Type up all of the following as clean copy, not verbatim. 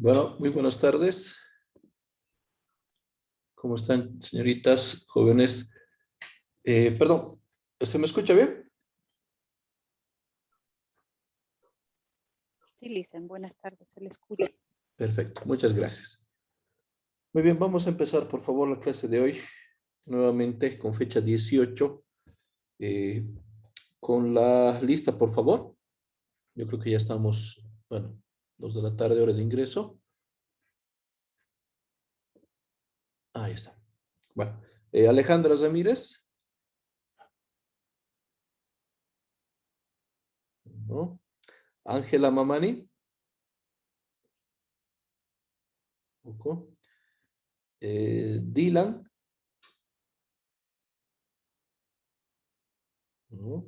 Bueno, muy buenas tardes. ¿Cómo están, señoritas, jóvenes? Perdón, ¿se me escucha bien? Sí, Lisen, buenas tardes, se le escucha. Perfecto, muchas gracias. Muy bien, vamos a empezar, por favor, la clase de hoy, nuevamente con fecha 18, con la lista, por favor. Yo creo que ya estamos, bueno, 2 de la tarde, hora de ingreso. Ahí está. Bueno, Alejandra Ramírez. ¿No? Ángela Mamani. Poco. Dylan. ¿No?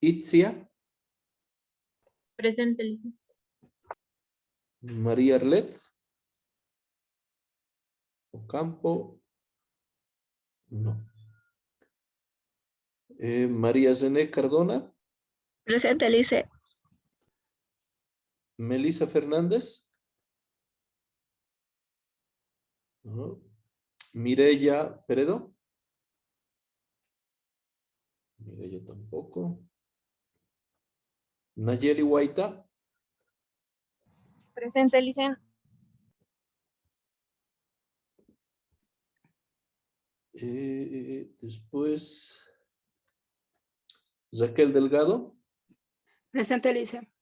Itzia. Presente, Lisa. María Arlet. Ocampo. No. María Zené Cardona. Presente, Lice. Melissa Fernández. No. Mireya Peredo. Mireya tampoco. Nayeli Guaita. Presente, Lice. Después Raquel Delgado. Presente, Lice.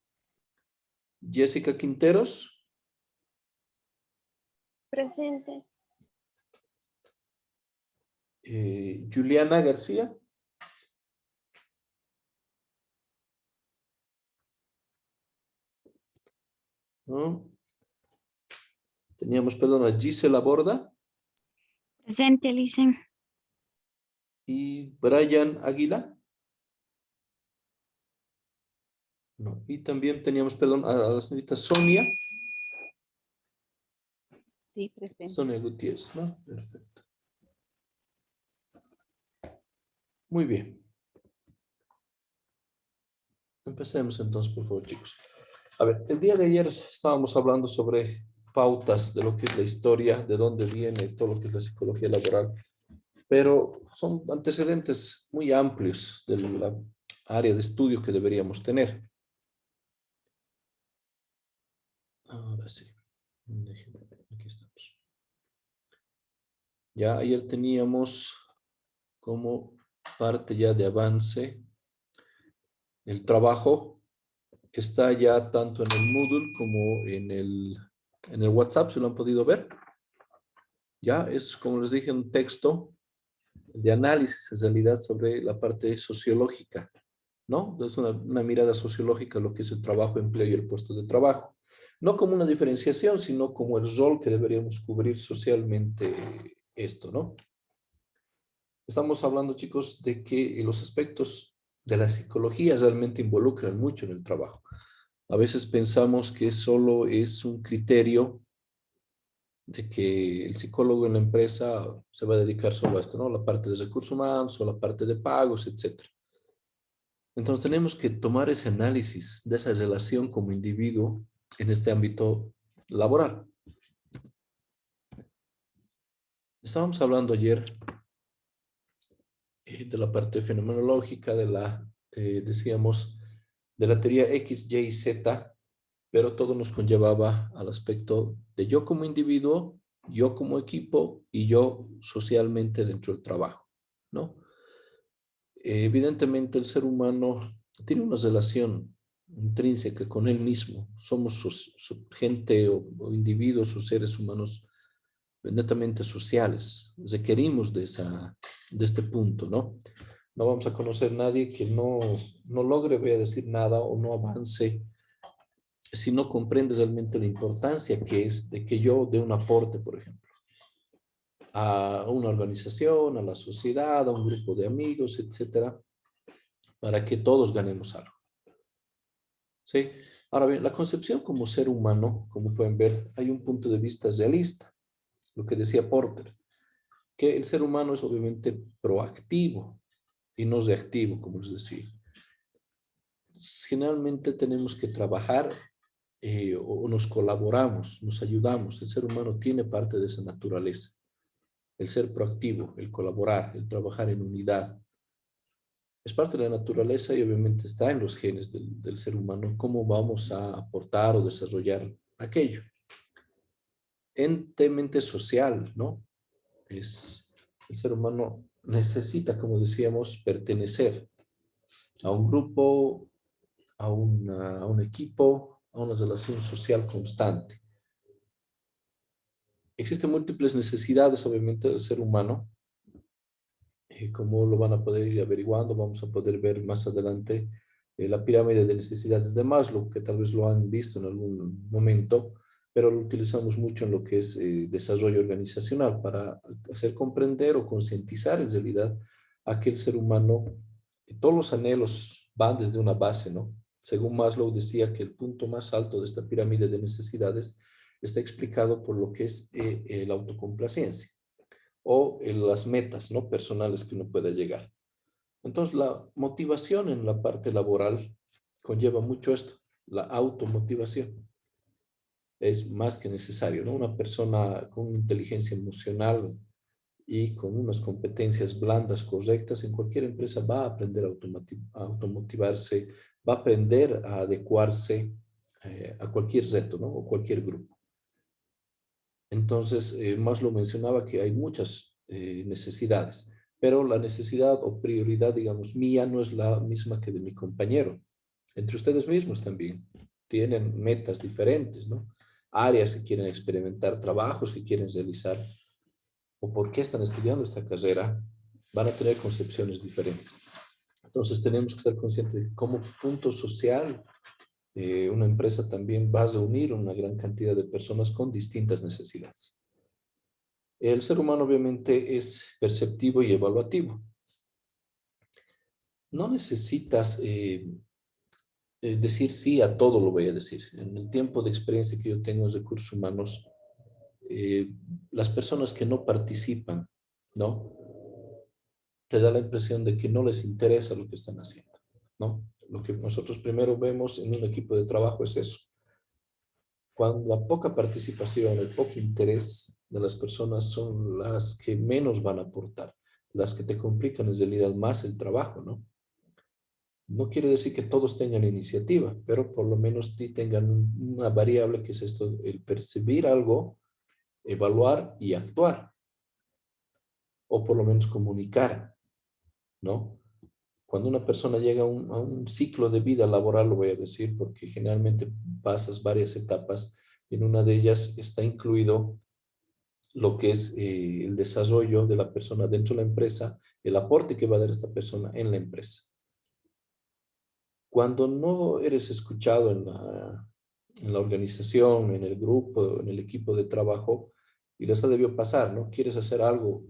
Jessica Quinteros. Presente. Juliana García. ¿No? Teníamos, perdón, a Gisela Borda Presente, Lice. y Brian Águila. No. Y también teníamos, perdón, a la señorita Sonia. Sí, presente. Sonia Gutiérrez, ¿no? Perfecto. Muy bien. Empecemos entonces, por favor, chicos. A ver, el día de ayer estábamos hablando sobre pautas de lo que es la historia, de dónde viene todo lo que es la psicología laboral, pero son antecedentes muy amplios de la área de estudio que deberíamos tener. Ahora sí. Déjenme ver, aquí estamos. Ya ayer teníamos como parte ya de avance el trabajo. Está ya tanto en el Moodle como en el WhatsApp, si lo han podido ver. Ya es, como les dije, un texto de análisis en realidad sobre la parte sociológica, ¿no? Es una mirada sociológica a lo que es el trabajo, empleo y el puesto de trabajo. No como una diferenciación, sino como el rol que deberíamos cubrir socialmente esto, ¿no? Estamos hablando, chicos, de que los aspectos de la psicología realmente involucran mucho en el trabajo. A veces pensamos que solo es un criterio de que el psicólogo en la empresa se va a dedicar solo a esto, ¿no? La parte de recursos humanos o la parte de pagos, etc. Entonces tenemos que tomar ese análisis de esa relación como individuo en este ámbito laboral. Estábamos hablando ayer de la parte fenomenológica, decíamos, de la teoría X, Y, Z, pero todo nos conllevaba al aspecto de yo como individuo, yo como equipo y yo socialmente dentro del trabajo, ¿no? Evidentemente el ser humano tiene una relación intrínseca con él mismo. Somos su gente o individuos o seres humanos netamente sociales. Requerimos de este punto, ¿no? No vamos a conocer a nadie que no logre, voy a decir, nada o no avance si no comprendes realmente la importancia que es de que yo dé un aporte, por ejemplo, a una organización, a la sociedad, a un grupo de amigos, etcétera, para que todos ganemos algo. ¿Sí? Ahora bien, la concepción como ser humano, como pueden ver, hay un punto de vista realista, lo que decía Porter, que el ser humano es obviamente proactivo y no reactivo, como les decía. Generalmente tenemos que trabajar o nos colaboramos, nos ayudamos. El ser humano tiene parte de esa naturaleza. El ser proactivo, el colaborar, el trabajar en unidad. Es parte de la naturaleza y obviamente está en los genes del ser humano cómo vamos a aportar o desarrollar aquello. Ente social, ¿no? El ser humano necesita, como decíamos, pertenecer a un grupo, a un equipo, a una relación social constante. Existen múltiples necesidades, obviamente, del ser humano. Como lo van a poder ir averiguando, vamos a poder ver más adelante la pirámide de necesidades de Maslow, que tal vez lo han visto en algún momento, pero lo utilizamos mucho en lo que es desarrollo organizacional para hacer comprender o concientizar en realidad a que el ser humano, todos los anhelos van desde una base, ¿no? Según Maslow decía que el punto más alto de esta pirámide de necesidades está explicado por lo que es la autocomplacencia o en las metas, ¿no?, personales que uno pueda llegar. Entonces, la motivación en la parte laboral conlleva mucho esto, la automotivación. Es más que necesario, ¿no? Una persona con inteligencia emocional y con unas competencias blandas correctas en cualquier empresa va a aprender a automotivarse, va a aprender a adecuarse a cualquier reto, ¿no?, o cualquier grupo. Entonces, Maslow mencionaba que hay muchas necesidades, pero la necesidad o prioridad, digamos, mía no es la misma que de mi compañero. Entre ustedes mismos también tienen metas diferentes, ¿no? Áreas que quieren experimentar, trabajos que quieren realizar, o por qué están estudiando esta carrera, van a tener concepciones diferentes. Entonces, tenemos que estar conscientes de cómo punto social una empresa también va a reunir una gran cantidad de personas con distintas necesidades. El ser humano obviamente es perceptivo y evaluativo. No necesitas decir sí a todo, lo voy a decir. En el tiempo de experiencia que yo tengo en recursos humanos, las personas que no participan, ¿no?, te da la impresión de que no les interesa lo que están haciendo, ¿no? Lo que nosotros primero vemos en un equipo de trabajo es eso. Cuando la poca participación, el poco interés de las personas son las que menos van a aportar, las que te complican en realidad más el trabajo, ¿no? No quiere decir que todos tengan iniciativa, pero por lo menos sí tengan una variable que es esto, el percibir algo, evaluar y actuar, o por lo menos comunicar, ¿no? Cuando una persona llega a un ciclo de vida laboral, lo voy a decir, porque generalmente pasas varias etapas, y en una de ellas está incluido lo que es el desarrollo de la persona dentro de la empresa, el aporte que va a dar esta persona en la empresa. Cuando no eres escuchado en la organización, en el grupo, en el equipo de trabajo, y les ha debido pasar, ¿no? Quieres hacer algo,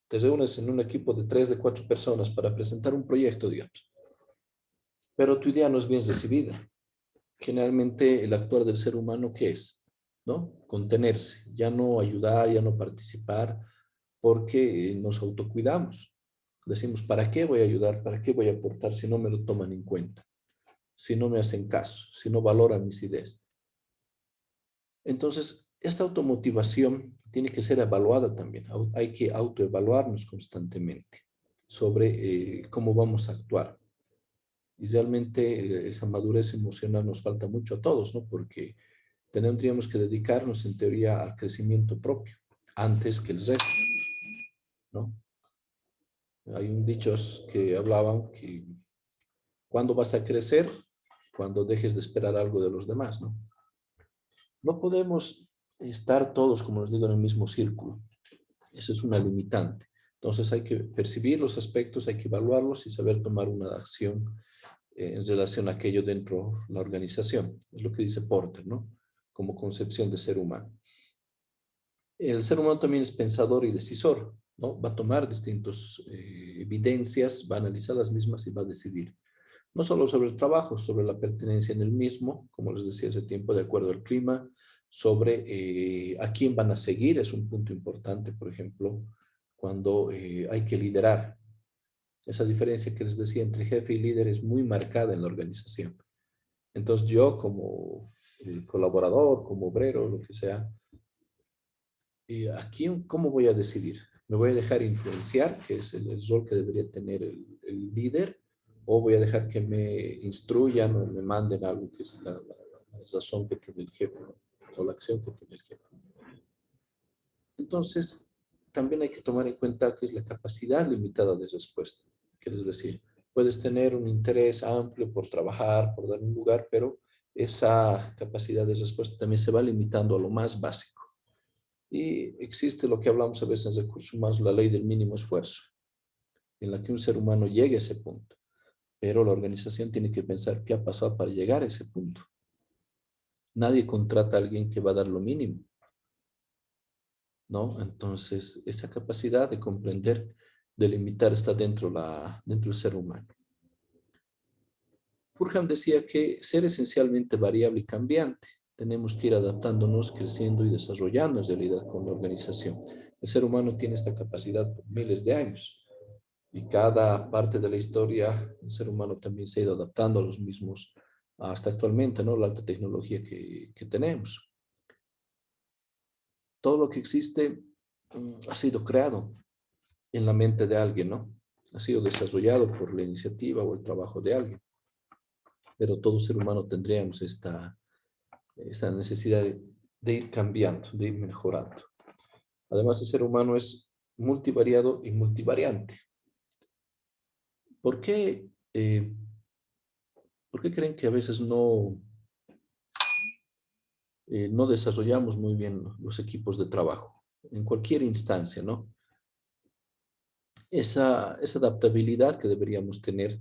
te reúnes en un equipo de 3, de 4 personas para presentar un proyecto, digamos, pero tu idea no es bien recibida. Generalmente el actuar del ser humano, ¿qué es? ¿No? Contenerse, ya no ayudar, ya no participar, porque nos autocuidamos. Decimos, ¿para qué voy a ayudar? ¿Para qué voy a aportar si no me lo toman en cuenta? Si no me hacen caso, si no valoran mis ideas. Entonces, esta automotivación tiene que ser evaluada también. Hay que autoevaluarnos constantemente sobre cómo vamos a actuar. Y realmente esa madurez emocional nos falta mucho a todos, ¿no? Porque tendríamos que dedicarnos en teoría al crecimiento propio antes que el resto, ¿no? Hay un dicho que hablaban que ¿cuándo vas a crecer? Cuando dejes de esperar algo de los demás, ¿no? No podemos estar todos, como les digo, en el mismo círculo. Eso es una limitante. Entonces hay que percibir los aspectos, hay que evaluarlos y saber tomar una acción en relación a aquello dentro de la organización. Es lo que dice Porter, ¿no? Como concepción de ser humano. El ser humano también es pensador y decisor, ¿no? Va a tomar distintas evidencias, va a analizar las mismas y va a decidir. No solo sobre el trabajo, sobre la pertenencia en el mismo, como les decía hace tiempo, de acuerdo al clima, sobre a quién van a seguir, es un punto importante, por ejemplo, cuando hay que liderar. Esa diferencia que les decía entre jefe y líder es muy marcada en la organización. Entonces yo como colaborador, como obrero, lo que sea. Y aquí, ¿cómo voy a decidir? ¿Me voy a dejar influenciar, que es el rol que debería tener el líder? ¿O voy a dejar que me instruyan o me manden algo que es la razón que tiene el jefe o la acción que tiene el jefe? Entonces, también hay que tomar en cuenta que es la capacidad limitada de respuesta. Quiero decir, puedes tener un interés amplio por trabajar, por dar un lugar, pero esa capacidad de respuesta también se va limitando a lo más básico. Y existe lo que hablamos a veces en recursos humanos, la ley del mínimo esfuerzo, en la que un ser humano llegue a ese punto. Pero la organización tiene que pensar qué ha pasado para llegar a ese punto. Nadie contrata a alguien que va a dar lo mínimo, ¿no? Entonces, esa capacidad de comprender, de limitar, está dentro del ser humano. Furham decía que ser esencialmente variable y cambiante. Tenemos que ir adaptándonos, creciendo y desarrollando en realidad con la organización. El ser humano tiene esta capacidad por miles de años y cada parte de la historia el ser humano también se ha ido adaptando a los mismos hasta actualmente, ¿no? La alta tecnología que tenemos. Todo lo que existe ha sido creado en la mente de alguien, ¿no? Ha sido desarrollado por la iniciativa o el trabajo de alguien. Pero todo ser humano tendríamos esta necesidad de ir cambiando, de ir mejorando. Además, el ser humano es multivariado y multivariante. ¿Por qué creen que a veces no desarrollamos muy bien los equipos de trabajo? En cualquier instancia, ¿no? Esa adaptabilidad que deberíamos tener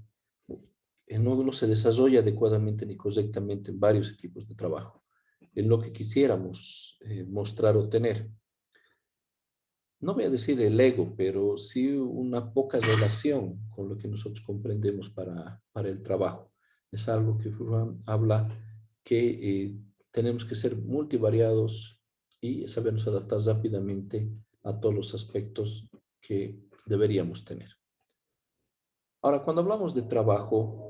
no se desarrolla adecuadamente ni correctamente en varios equipos de trabajo, en lo que quisiéramos mostrar o tener. No voy a decir el ego, pero sí una poca relación con lo que nosotros comprendemos para el trabajo. Es algo que Furman habla que tenemos que ser multivariados y sabernos adaptar rápidamente a todos los aspectos que deberíamos tener. Ahora, cuando hablamos de trabajo,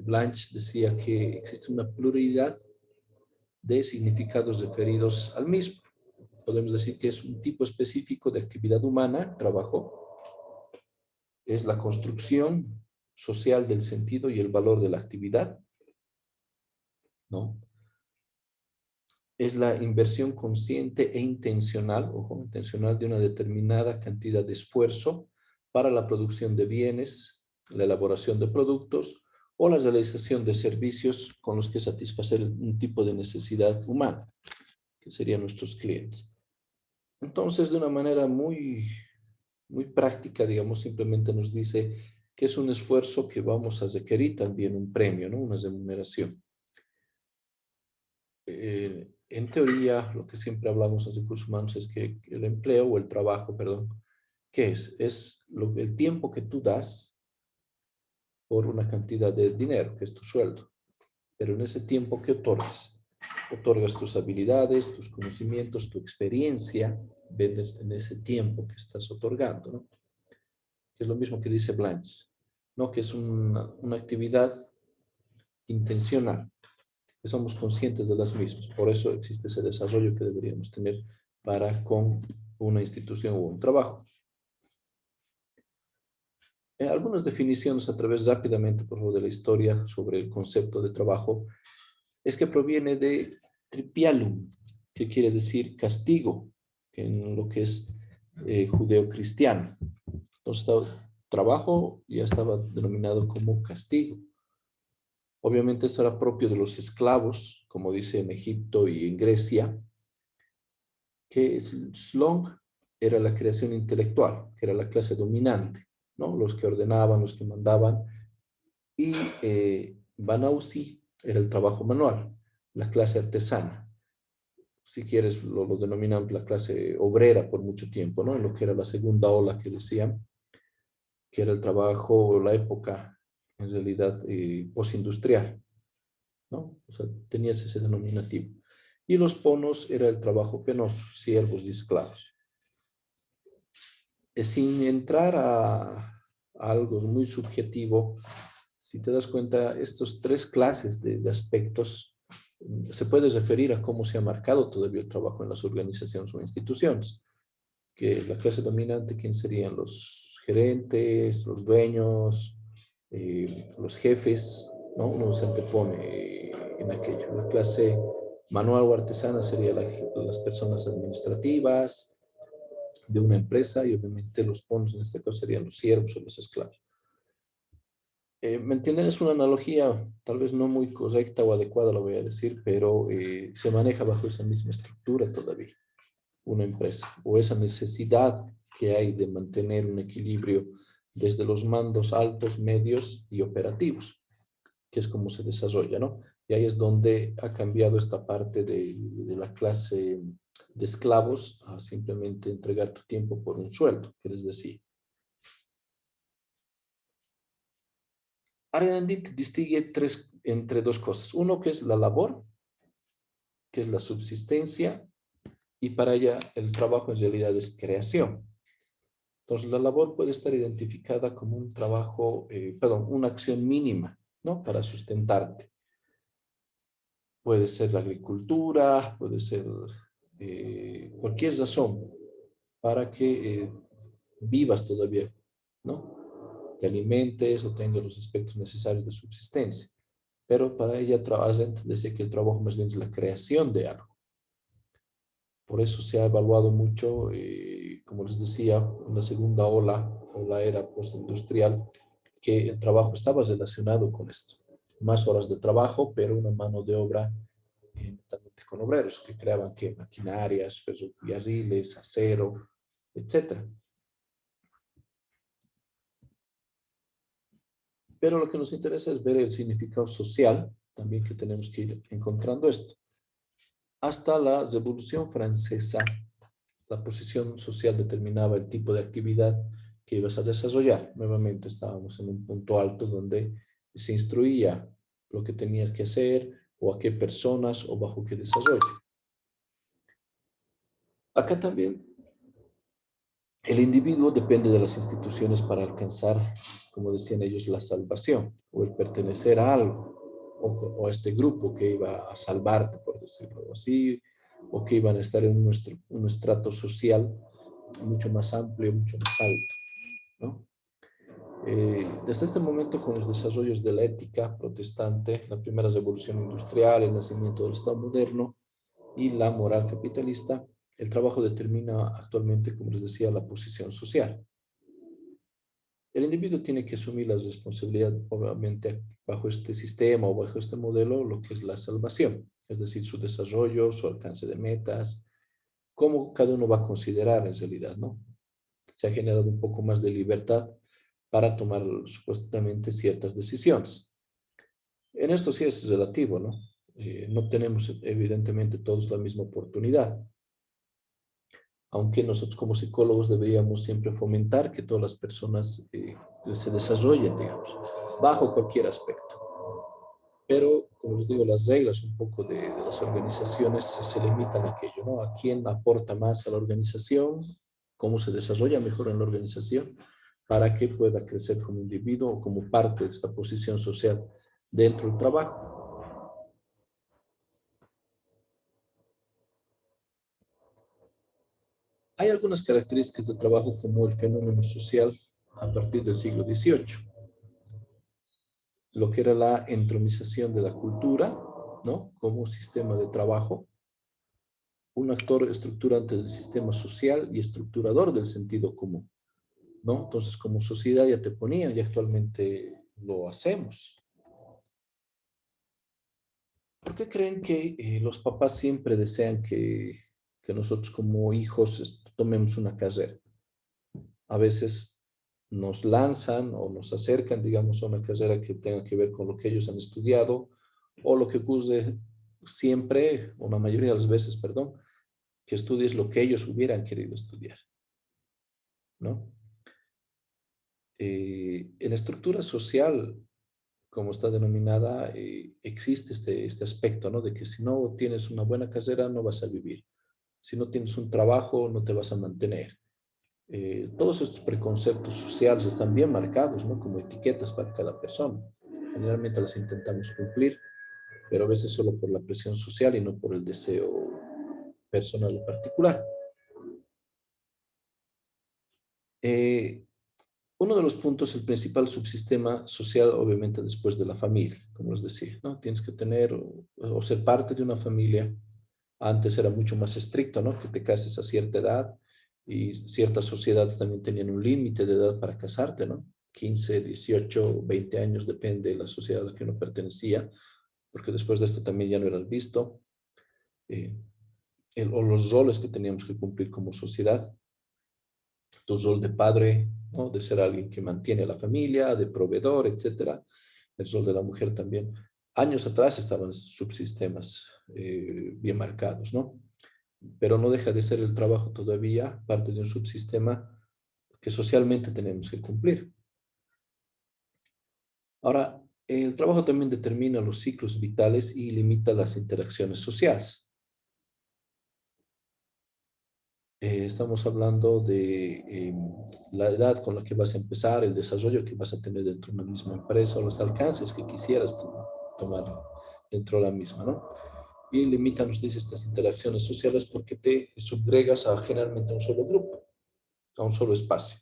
Blanche decía que existe una pluralidad de significados referidos al mismo. Podemos decir que es un tipo específico de actividad humana, trabajo, es la construcción social del sentido y el valor de la actividad, ¿no? Es la inversión consciente e intencional, ojo, intencional, de una determinada cantidad de esfuerzo para la producción de bienes, la elaboración de productos o la realización de servicios con los que satisfacer un tipo de necesidad humana, que serían nuestros clientes. Entonces, de una manera muy, muy práctica, digamos, simplemente nos dice que es un esfuerzo que vamos a requerir también un premio, ¿no? Una remuneración. En teoría, lo que siempre hablamos en recursos humanos es que el empleo o el trabajo, perdón, ¿qué es? Es el tiempo que tú das por una cantidad de dinero, que es tu sueldo. Pero en ese tiempo, ¿qué otorgas? Otorgas tus habilidades, tus conocimientos, tu experiencia, vendes en ese tiempo que estás otorgando, ¿no? Que es lo mismo que dice Blanche, ¿no? Que es una actividad intencional, que somos conscientes de las mismas. Por eso existe ese desarrollo que deberíamos tener para con una institución o un trabajo. Algunas definiciones a través rápidamente, por favor, de la historia sobre el concepto de trabajo, es que proviene de tripialum, que quiere decir castigo, en lo que es judeo-cristiano. Entonces, trabajo ya estaba denominado como castigo. Obviamente esto era propio de los esclavos, como dice en Egipto y en Grecia, que Slong era la creación intelectual, que era la clase dominante, ¿no? Los que ordenaban, los que mandaban, y Banausi era el trabajo manual, la clase artesana. Si quieres, lo denominan la clase obrera por mucho tiempo, ¿no? En lo que era la segunda ola que decían, que era el trabajo, la época, en realidad, postindustrial, ¿no? O sea, tenías ese denominativo. Y los ponos era el trabajo penoso, siervos y esclavos. Sin entrar a algo muy subjetivo, si te das cuenta, estos tres clases de aspectos se puede referir a cómo se ha marcado todavía el trabajo en las organizaciones o instituciones, que la clase dominante, ¿quién serían? Los gerentes, los dueños, los jefes, ¿no? Uno se antepone en aquello. La clase manual o artesana sería las personas administrativas de una empresa y obviamente los ponos en este caso serían los siervos o los esclavos. ¿Me entienden? Es una analogía tal vez no muy correcta o adecuada, lo voy a decir, pero se maneja bajo esa misma estructura todavía una empresa o esa necesidad que hay de mantener un equilibrio desde los mandos altos, medios y operativos, que es como se desarrolla, ¿no? Y ahí es donde ha cambiado esta parte de la clase de esclavos a simplemente entregar tu tiempo por un sueldo, que les decía. Arendt distingue entre dos cosas. Uno que es la labor, que es la subsistencia, y para ella el trabajo en realidad es creación. Entonces la labor puede estar identificada como un trabajo, una acción mínima, ¿no? Para sustentarte. Puede ser la agricultura, puede ser cualquier razón para que vivas todavía, ¿no? Te alimentes o tengas los aspectos necesarios de subsistencia. Pero para ella decía que el trabajo más bien es la creación de algo. Por eso se ha evaluado mucho, como les decía, en la segunda ola o la era postindustrial, que el trabajo estaba relacionado con esto. Más horas de trabajo, pero una mano de obra totalmente con obreros que creaban maquinarias, ferrocarriles, acero, etc. Pero lo que nos interesa es ver el significado social, también que tenemos que ir encontrando esto. Hasta la Revolución Francesa, la posición social determinaba el tipo de actividad que ibas a desarrollar. Nuevamente estábamos en un punto alto donde se instruía lo que tenías que hacer o a qué personas o bajo qué desarrollo. Acá también el individuo depende de las instituciones para alcanzar, como decían ellos, la salvación o el pertenecer a algo o a este grupo que iba a salvarte, por decirlo así, o que iban a estar en un estrato social mucho más amplio, mucho más alto, ¿no? Desde este momento, con los desarrollos de la ética protestante, la primera revolución industrial, el nacimiento del Estado moderno y la moral capitalista, el trabajo determina actualmente, como les decía, la posición social. El individuo tiene que asumir la responsabilidad, obviamente, bajo este sistema o bajo este modelo, lo que es la salvación, es decir, su desarrollo, su alcance de metas, cómo cada uno va a considerar en realidad, ¿no? Se ha generado un poco más de libertad para tomar supuestamente ciertas decisiones. En esto sí es relativo, ¿no? No tenemos evidentemente todos la misma oportunidad, aunque nosotros como psicólogos deberíamos siempre fomentar que todas las personas se desarrollen, digamos, bajo cualquier aspecto. Pero, como les digo, las reglas un poco de las organizaciones se limitan a aquello, ¿no? A quién aporta más a la organización, cómo se desarrolla mejor en la organización, para que pueda crecer como individuo o como parte de esta posición social dentro del trabajo. Hay algunas características del trabajo como el fenómeno social a partir del siglo XVIII. Lo que era la entromización de la cultura, ¿no? Como sistema de trabajo, un actor estructurante del sistema social y estructurador del sentido común, ¿no? Entonces, como sociedad ya te ponían y actualmente lo hacemos. ¿Por qué creen que los papás siempre desean que nosotros como hijos tomemos una carrera? A veces nos lanzan o nos acercan, digamos, a una carrera que tenga que ver con lo que ellos han estudiado o lo que ocurre siempre, o la mayoría de las veces, perdón, que estudies lo que ellos hubieran querido estudiar, ¿no? En la estructura social, como está denominada, existe este aspecto, ¿no? De que si no tienes una buena carrera, no vas a vivir. Si no tienes un trabajo, no te vas a mantener. Todos estos preconceptos sociales están bien marcados, ¿no? Como etiquetas para cada persona. Generalmente las intentamos cumplir pero a veces solo por la presión social y no por el deseo personal o particular. Uno de los puntos, el principal subsistema social, obviamente después de la familia, como les decía, ¿no? Tienes que tener o ser parte de una familia. Antes era mucho más estricto, ¿no? Que te cases a cierta edad y ciertas sociedades también tenían un límite de edad para casarte, ¿no? 15, 18, 20 años, depende de la sociedad a la que uno pertenecía, porque después de esto también ya no eras visto, eh, o los roles que teníamos que cumplir como sociedad. Tu rol de padre, ¿no? De ser alguien que mantiene a la familia, de proveedor, etcétera. El rol de la mujer también. Años atrás estaban subsistemas bien marcados, ¿no? Pero no deja de ser el trabajo todavía parte de un subsistema que socialmente tenemos que cumplir. Ahora, el trabajo también determina los ciclos vitales y limita las interacciones sociales. Estamos hablando de la edad con la que vas a empezar, el desarrollo que vas a tener dentro de una misma empresa o los alcances que quisieras tomar dentro de la misma, ¿no? Y limita, nos dice, estas interacciones sociales porque te subregas generalmente a un solo grupo, a un solo espacio.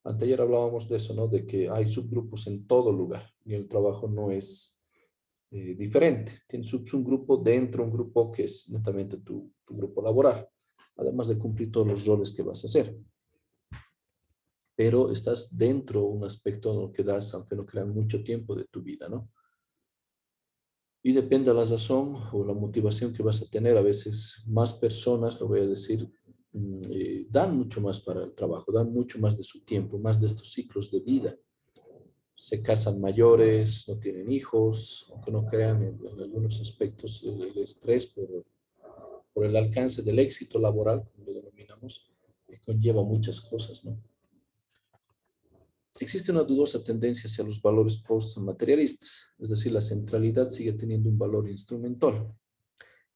Anteayer hablábamos de eso, ¿no? De que hay subgrupos en todo lugar y el trabajo no es diferente. Tienes un grupo dentro, un grupo que es netamente tu grupo laboral, además de cumplir todos los roles que vas a hacer. Pero estás dentro de un aspecto en lo que das, aunque no crean, mucho tiempo de tu vida, ¿no? Y depende de la razón o la motivación que vas a tener. A veces más personas, lo voy a decir, dan mucho más para el trabajo, dan mucho más de su tiempo, más de estos ciclos de vida. Se casan mayores, no tienen hijos, aunque no crean en algunos aspectos el estrés por el alcance del éxito laboral, como lo denominamos, conlleva muchas cosas, ¿no? Existe una dudosa tendencia hacia los valores postmaterialistas, es decir, la centralidad sigue teniendo un valor instrumental,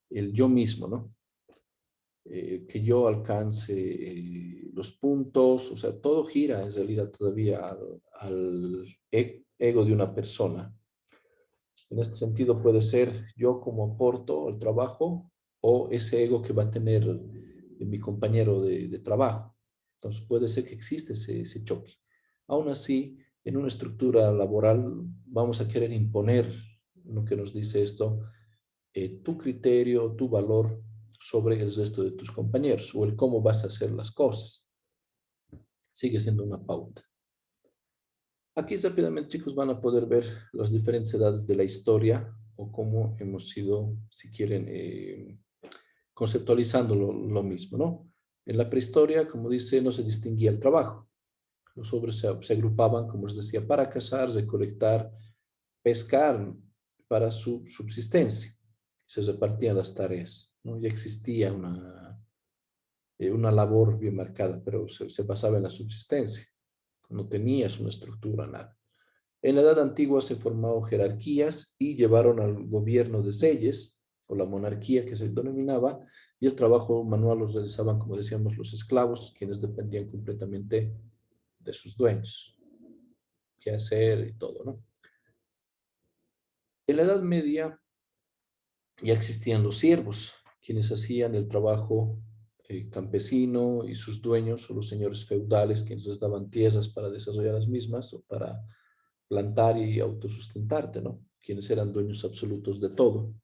el yo mismo, ¿no? Que yo alcance los puntos, o sea, todo gira en realidad todavía al ego de una persona. En este sentido puede ser yo como aporto al trabajo o ese ego que va a tener mi compañero de trabajo. Entonces puede ser que existe ese choque. Aún así, en una estructura laboral vamos a querer imponer lo que nos dice esto, tu criterio, tu valor sobre el resto de tus compañeros o el cómo vas a hacer las cosas. Sigue siendo una pauta. Aquí rápidamente, chicos, van a poder ver las diferentes edades de la historia o cómo hemos ido, si quieren, conceptualizando lo mismo, ¿no? En la prehistoria, como dice, no se distinguía el trabajo. Los hombres se agrupaban, como les decía, para cazar, recolectar, pescar para su subsistencia. Se repartían las tareas, ¿no? Ya existía una labor bien marcada, pero se basaba en la subsistencia. No tenías una estructura, nada. En la Edad Antigua se formaron jerarquías y llevaron al gobierno de reyes, o la monarquía que se denominaba, y el trabajo manual los realizaban, como decíamos, los esclavos, quienes dependían completamente de sus dueños, qué hacer y todo, ¿no? En la Edad Media ya existían los siervos, quienes hacían el trabajo campesino y sus dueños o los señores feudales, quienes les daban tierras para desarrollar las mismas o para plantar y autosustentarte, ¿no? Quienes eran dueños absolutos de todo,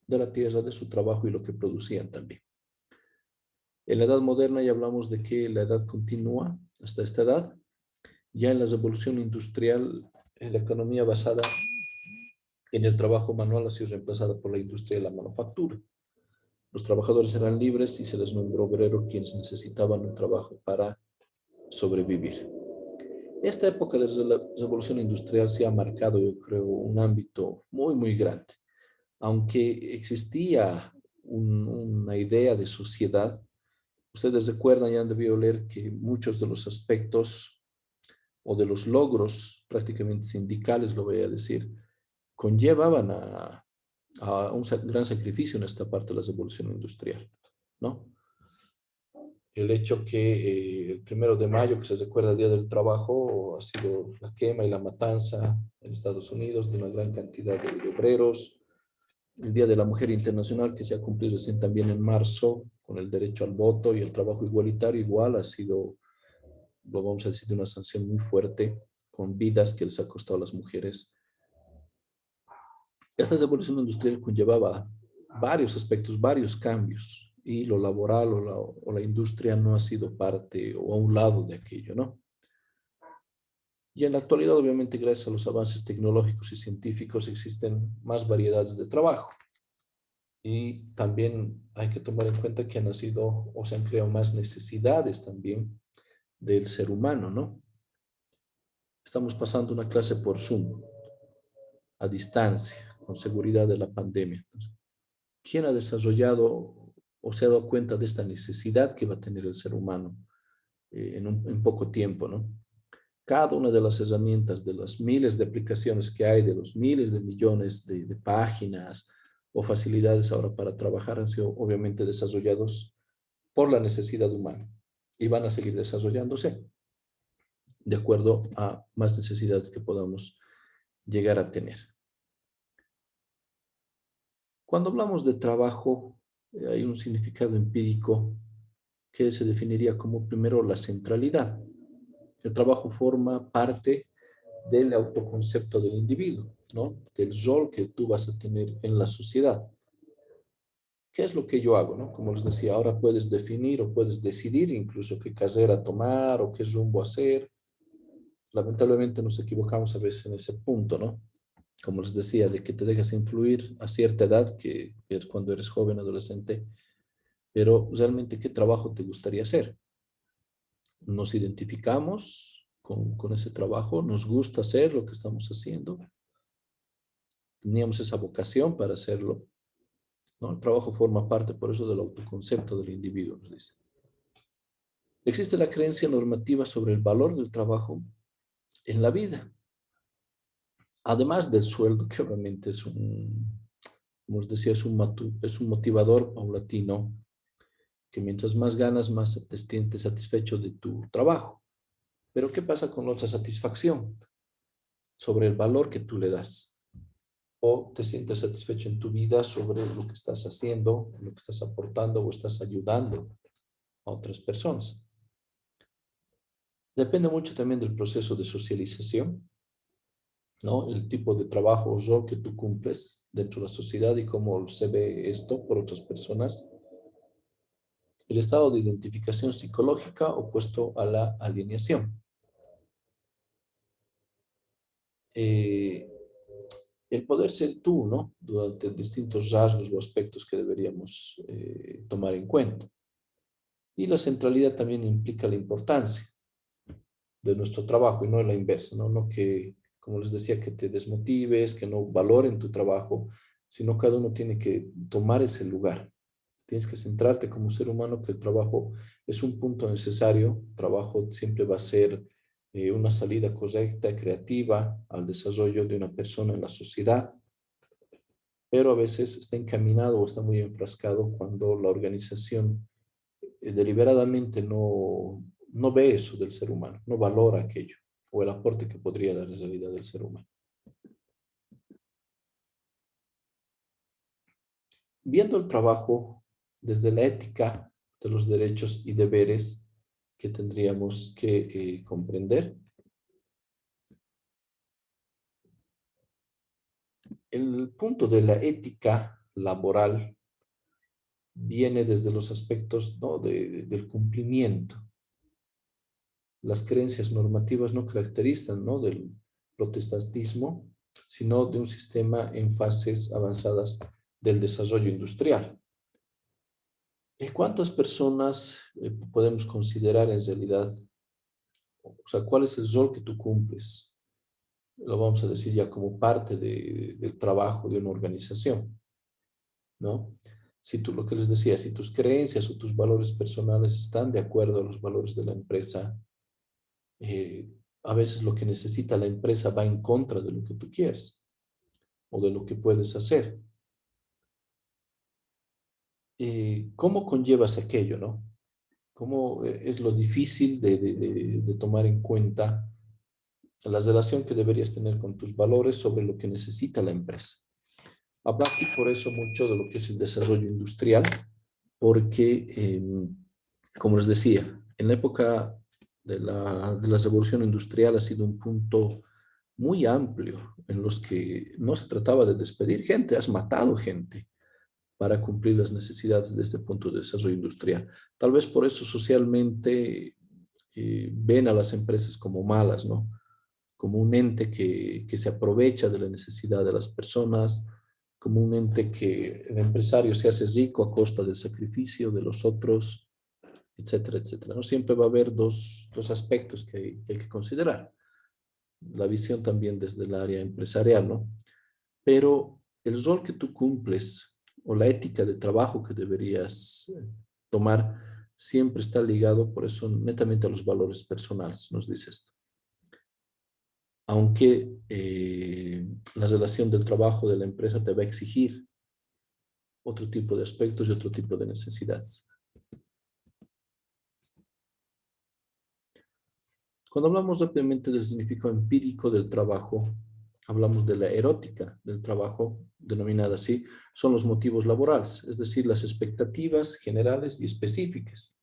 de la tierra, de su trabajo y lo que producían también. En la edad moderna ya hablamos de que la edad continúa hasta esta edad. Ya en la revolución industrial, la economía basada en el trabajo manual ha sido reemplazada por la industria de la manufactura. Los trabajadores eran libres y se les nombró obreros quienes necesitaban un trabajo para sobrevivir. Esta época de la revolución industrial se ha marcado, yo creo, un ámbito muy, muy grande. Aunque existía una idea de sociedad, ustedes recuerdan, ya han debido leer que muchos de los aspectos o de los logros prácticamente sindicales, lo voy a decir, conllevaban a un gran sacrificio en esta parte de la revolución industrial, ¿no? El hecho que el 1 de mayo, que se recuerda el Día del Trabajo, ha sido la quema y la matanza en Estados Unidos de una gran cantidad de obreros, el Día de la Mujer Internacional, que se ha cumplido recién también en marzo, con el derecho al voto y el trabajo igualitario, igual ha sido, lo vamos a decir, de una sanción muy fuerte, con vidas que les ha costado a las mujeres. Esta revolución industrial conllevaba varios aspectos, varios cambios, y lo laboral o la industria no ha sido parte o a un lado de aquello, ¿no? Y en la actualidad, obviamente, gracias a los avances tecnológicos y científicos, existen más variedades de trabajo. Y también hay que tomar en cuenta que han nacido o se han creado más necesidades también del ser humano, ¿no? Estamos pasando una clase por Zoom, a distancia, con seguridad de la pandemia. Entonces, ¿quién ha desarrollado o se ha dado cuenta de esta necesidad que va a tener el ser humano en poco tiempo, ¿no? Cada una de las herramientas, de las miles de aplicaciones que hay, de los miles de millones de páginas o facilidades ahora para trabajar, han sido obviamente desarrollados por la necesidad humana y van a seguir desarrollándose de acuerdo a más necesidades que podamos llegar a tener. Cuando hablamos de trabajo, hay un significado empírico que se definiría como primero la centralidad. El trabajo forma parte del autoconcepto del individuo, ¿no? Del rol que tú vas a tener en la sociedad. ¿Qué es lo que yo hago, no? Como les decía, ahora puedes definir o puedes decidir incluso qué carrera tomar o qué rumbo hacer. Lamentablemente nos equivocamos a veces en ese punto, ¿no? Como les decía, de que te dejas influir a cierta edad, que es cuando eres joven, adolescente, pero realmente qué trabajo te gustaría hacer. Nos identificamos con ese trabajo, nos gusta hacer lo que estamos haciendo, teníamos esa vocación para hacerlo, ¿no? El trabajo forma parte, por eso, del autoconcepto del individuo, nos dice. Existe la creencia normativa sobre el valor del trabajo en la vida, además del sueldo, que obviamente es como os decía, es un motivador paulatino, que mientras más ganas, más te sientes satisfecho de tu trabajo. Pero ¿qué pasa con otra satisfacción? Sobre el valor que tú le das. O te sientes satisfecho en tu vida sobre lo que estás haciendo, lo que estás aportando o estás ayudando a otras personas. Depende mucho también del proceso de socialización, ¿no? El tipo de trabajo o rol que tú cumples dentro de la sociedad y cómo se ve esto por otras personas. El estado de identificación psicológica opuesto a la alineación. El poder ser tú, ¿no? Durante distintos rasgos o aspectos que deberíamos tomar en cuenta. Y la centralidad también implica la importancia de nuestro trabajo y no la inversa, ¿no? No que, como les decía, que te desmotives, que no valoren tu trabajo, sino cada uno tiene que tomar ese lugar. Tienes que centrarte como ser humano que el trabajo es un punto necesario. El trabajo siempre va a ser una salida correcta, creativa al desarrollo de una persona en la sociedad, pero a veces está encaminado o está muy enfrascado cuando la organización deliberadamente no ve eso del ser humano, no valora aquello o el aporte que podría dar en realidad del ser humano. Viendo el trabajo desde la ética de los derechos y deberes que tendríamos que comprender, el punto de la ética laboral viene desde los aspectos, ¿no? del cumplimiento. Las creencias normativas no caracterizan, ¿no? del protestantismo, sino de un sistema en fases avanzadas del desarrollo industrial. ¿Cuántas personas podemos considerar en realidad? O sea, ¿cuál es el rol que tú cumples? Lo vamos a decir ya como parte del trabajo de una organización, ¿no? Si tú, lo que les decía, si tus creencias o tus valores personales están de acuerdo a los valores de la empresa, a veces lo que necesita la empresa va en contra de lo que tú quieres o de lo que puedes hacer. ¿Cómo conllevas aquello, no? ¿Cómo es lo difícil de tomar en cuenta la relación que deberías tener con tus valores sobre lo que necesita la empresa? Habla aquí por eso mucho de lo que es el desarrollo industrial, porque, como les decía, en la época de la revolución industrial ha sido un punto muy amplio en los que no se trataba de despedir gente, has matado gente para cumplir las necesidades de este punto de desarrollo industrial. Tal vez por eso socialmente ven a las empresas como malas, ¿no? Como un ente que se aprovecha de la necesidad de las personas, como un ente que el empresario se hace rico a costa del sacrificio de los otros, etcétera, etcétera. No siempre va a haber dos aspectos que hay que considerar. La visión también desde el área empresarial, ¿no? Pero el rol que tú cumples o la ética de trabajo que deberías tomar siempre está ligado, por eso, netamente a los valores personales, nos dice esto. Aunque la relación del trabajo de la empresa te va a exigir otro tipo de aspectos y otro tipo de necesidades. Cuando hablamos rápidamente del significado empírico del trabajo, hablamos de la erótica del trabajo, denominada así, son los motivos laborales, es decir, las expectativas generales y específicas.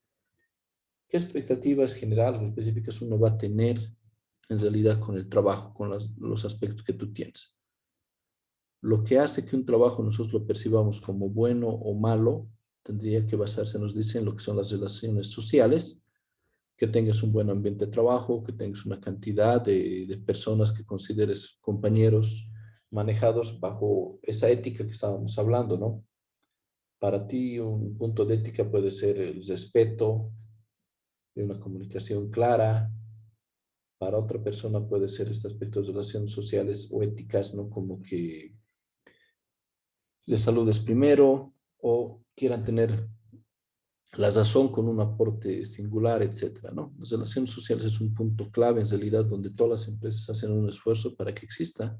¿Qué expectativas generales o específicas uno va a tener en realidad con el trabajo, con los aspectos que tú tienes? Lo que hace que un trabajo nosotros lo percibamos como bueno o malo, tendría que basarse, nos dice, en lo que son las relaciones sociales, que tengas un buen ambiente de trabajo, que tengas una cantidad de personas que consideres compañeros manejados bajo esa ética que estábamos hablando, ¿no? Para ti un punto de ética puede ser el respeto, de una comunicación clara. Para otra persona puede ser este aspecto de relaciones sociales o éticas, ¿no? Como que les saludes primero o quieran tener la razón con un aporte singular, etcétera, ¿no? Las relaciones sociales es un punto clave en realidad donde todas las empresas hacen un esfuerzo para que exista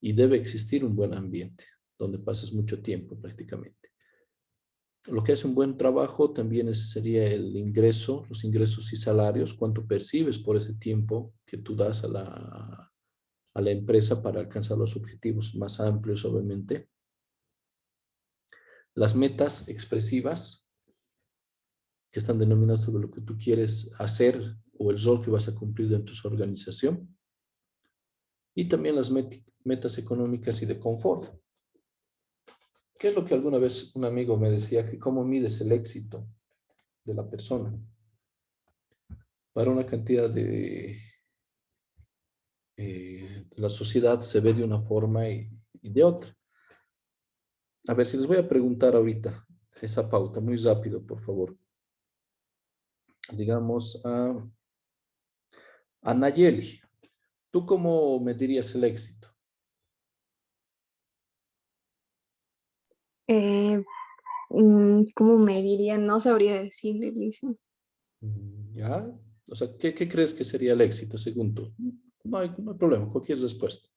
y debe existir un buen ambiente donde pases mucho tiempo prácticamente. Lo que hace un buen trabajo también sería el ingreso, los ingresos y salarios, cuánto percibes por ese tiempo que tú das a la empresa para alcanzar los objetivos más amplios, obviamente. Las metas expresivas, que están denominadas sobre lo que tú quieres hacer o el rol que vas a cumplir dentro de su organización. Y también las metas económicas y de confort. ¿Qué es lo que alguna vez un amigo me decía? Que cómo mides el éxito de la persona. Para una cantidad de la sociedad se ve de una forma y de otra. A ver, si les voy a preguntar ahorita esa pauta, muy rápido, por favor. Digamos a Nayeli. ¿Tú cómo medirías el éxito? Eh, ¿Cómo me diría? No sabría decirle, Lisa. ¿Ya? O sea, ¿qué crees que sería el éxito según tú? No hay problema, cualquier respuesta.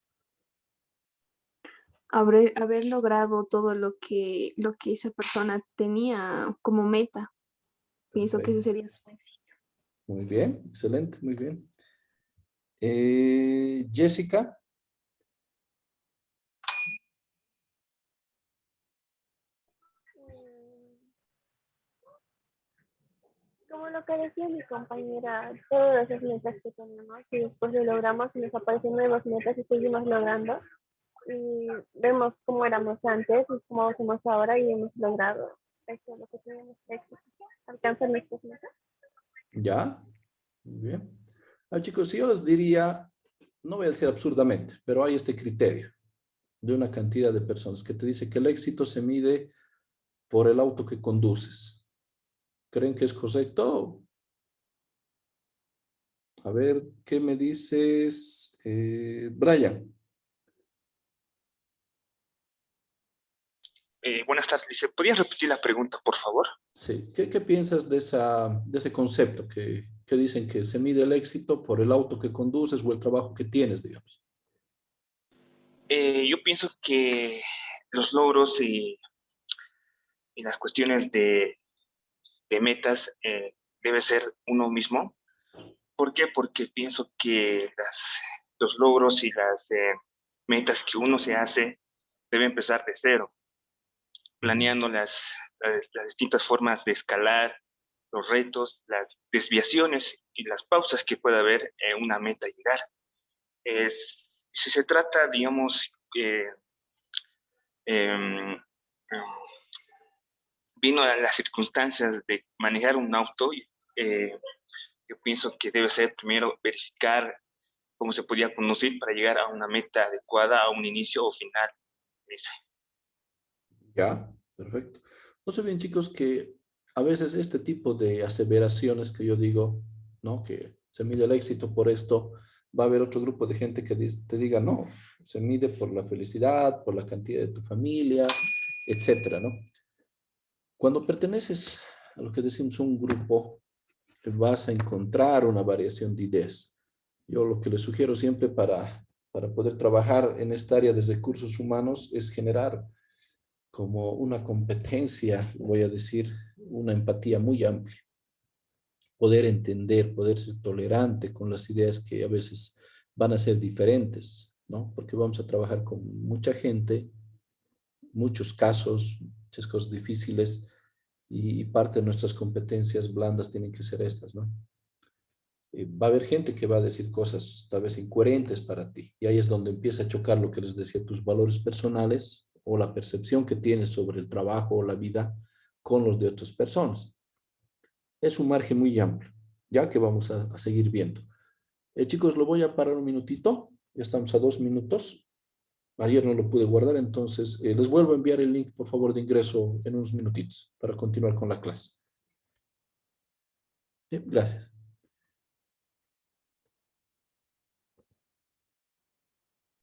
Haber logrado todo lo que esa persona tenía como meta. Pienso que ese Perfecto. sería su éxito. Muy bien, excelente, muy bien. Jessica, Como lo que decía mi compañera, todas esas metas que tenemos y después lo logramos y nos aparecen nuevas metas y seguimos logrando. Y vemos cómo éramos antes y cómo somos ahora y hemos logrado eso, lo que teníamos que alcanzar nuestras metas. ya, muy bien. Chicos, si yo les diría, no voy a decir absurdamente, pero hay este criterio de una cantidad de personas que te dice que el éxito se mide por el auto que conduces. ¿Creen que es correcto? A ver, ¿qué me dices, Brian? Buenas tardes, Lice. ¿Podrías repetir la pregunta, por favor? Sí, ¿qué piensas de ese concepto que dicen que se mide el éxito por el auto que conduces o el trabajo que tienes, digamos? Yo pienso que los logros y las cuestiones de metas debe ser uno mismo. ¿Por qué? Porque pienso que los logros y las metas que uno se hace debe empezar de cero, planeando las distintas formas de escalar, los retos, las desviaciones y las pausas que pueda haber en una meta a llegar. Si se trata, digamos, vino a las circunstancias de manejar un auto, yo pienso que debe ser primero verificar cómo se podía conducir para llegar a una meta adecuada, a un inicio o final. Ya, perfecto. No sé bien, chicos, que a veces este tipo de aseveraciones que yo digo, ¿no? Que se mide el éxito por esto, va a haber otro grupo de gente que te diga, no, se mide por la felicidad, por la cantidad de tu familia, etcétera, ¿no? Cuando perteneces a lo que decimos un grupo, vas a encontrar una variación de ideas. Yo lo que les sugiero siempre para poder trabajar en esta área de recursos humanos es generar como una competencia, voy a decir, una empatía muy amplia. Poder entender, poder ser tolerante con las ideas que a veces van a ser diferentes, ¿no? Porque vamos a trabajar con mucha gente, muchos casos, muchas cosas difíciles y parte de nuestras competencias blandas tienen que ser estas, ¿no? Va a haber gente que va a decir cosas tal vez incoherentes para ti y ahí es donde empieza a chocar lo que les decía, tus valores personales o la percepción que tienes sobre el trabajo o la vida con los de otras personas. Es un margen muy amplio, ya que vamos a seguir viendo. Chicos, lo voy a parar un minutito, ya estamos a 2 minutos. Ayer no lo pude guardar, entonces les vuelvo a enviar el link, por favor, de ingreso en unos minutitos para continuar con la clase. Sí, gracias.